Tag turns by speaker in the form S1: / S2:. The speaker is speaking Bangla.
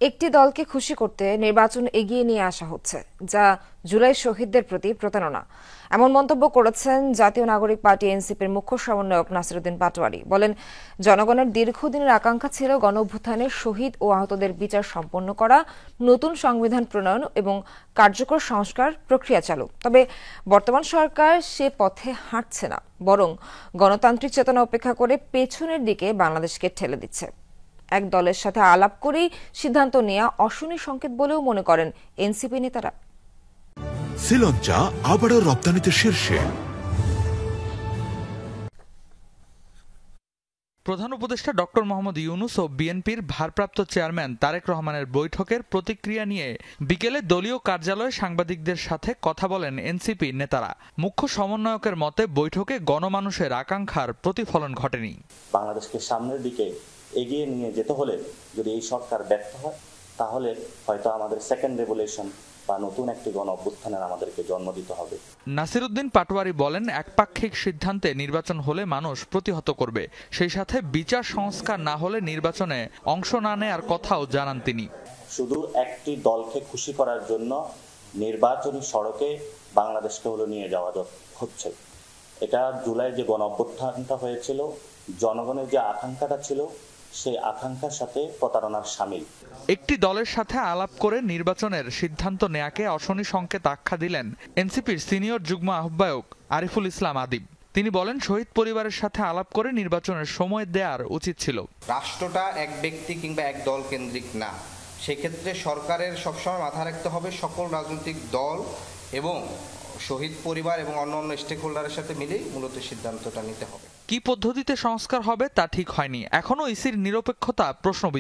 S1: একটি দলকে খুশি করতে নির্বাচন এগিয়ে নিয়ে আসা হচ্ছে, যা জুলাই শহীদদের প্রতি প্রতারণা। এমন মন্তব্য করেছেন জাতীয় নাগরিক পার্টি এনসিপির মুখ্য সমন্বয়ক নাসিরুদ্দিন পাটোয়ারি। বলেন, জনগণের দীর্ঘদিনের আকাঙ্ক্ষা ছিল গণঅভ্যুত্থানের শহীদ ও আহতদের বিচার সম্পন্ন করা, নতুন সংবিধান প্রণয়ন এবং কার্যকর সংস্কার প্রক্রিয়া চালু। তবে বর্তমান সরকার সে পথে হাঁটছে না, বরং গণতান্ত্রিক চেতনা উপেক্ষা করে পেছনের দিকে বাংলাদেশকে ঠেলে দিচ্ছে। এক দলের সাথে আলাপ করেই সিদ্ধান্ত নেওয়া অশনি সংকেত বলেও মনে করেন এনসিপি নেতারা।
S2: শ্রীলঙ্কা আবারও রপ্তানিতে শীর্ষে।
S3: প্রধান উপদেষ্টা ডক্টর মোহাম্মদ ইউনূস ও বিএনপির ভারপ্রাপ্ত চেয়ারম্যান তারেক রহমানের বৈঠকের প্রতিক্রিয়া নিয়ে বিকেলে দলীয় কার্যালয়ে সাংবাদিকদের সাথে কথা বলেন এনসিপি নেতারা। মুখ্য সমন্বয়কের মতে বৈঠকে গণমানুষের আকাঙ্ক্ষার প্রতিফলন ঘটেনি।
S4: বাংলাদেশকে সামনের দিকে এগিয়ে নিয়ে যেতে হলে যদি এই সরকার ব্যর্থ হয়, তাহলে হয়তো আমাদের সেকেন্ড রেভলিউশন বা নতুন একটি গণ অভ্যুত্থানের আমাদেরকে জন্ম দিতে হবে।
S3: নাসিরুদ্দিন পাটোয়ারি বলেন, একপাক্ষিক সিদ্ধান্তে নির্বাচন হলে মানুষ প্রতিহত করবে, সেই সাথে বিচার সংস্কার না হলে নির্বাচনে অংশ না নেয়ার কথাও জানান তিনি।
S4: শুধু একটি দলকে খুশি করার জন্য নির্বাচনী সড়কে বাংলাদেশকে নিয়ে যাওয়া হচ্ছে। এটা জুলাই যে গণ অভ্যুত্থানটা হয়েছিল, জনগণের যে আকাঙ্ক্ষাটা ছিল, সেই আকাঙ্ক্ষার সাথে প্রতারণার শামিল।
S3: একটি দলের সাথে আলাপ করে নির্বাচনের সিদ্ধান্ত নেয়াকে অশনি সংকেত আখ্যা দিলেন এনসিপির সিনিয়র যুগ্ম আহ্বায়ক আরিফুল ইসলাম আদিব। তিনি বলেন, শহীদ পরিবারের সাথে আলাপ করে নির্বাচনের সময় দেওয়ার উচিত ছিল।
S5: রাষ্ট্রটা এক ব্যক্তি কিংবা এক দল কেন্দ্রিক না, সেক্ষেত্রে সরকারের সবসময় মাথা রাখতে হবে সকল রাজনৈতিক দল এবং শহীদ পরিবার এবং অন্যান্য স্টেক হোল্ডারের সাথে মিলেই মূলত সিদ্ধান্তটা নিতে হবে।
S3: কি পদ্ধতিতে সংস্কার হবে তা ঠিক হয়নি, এখনো ইসির নিরপেক্ষতা প্রশ্নবিদ্ধ।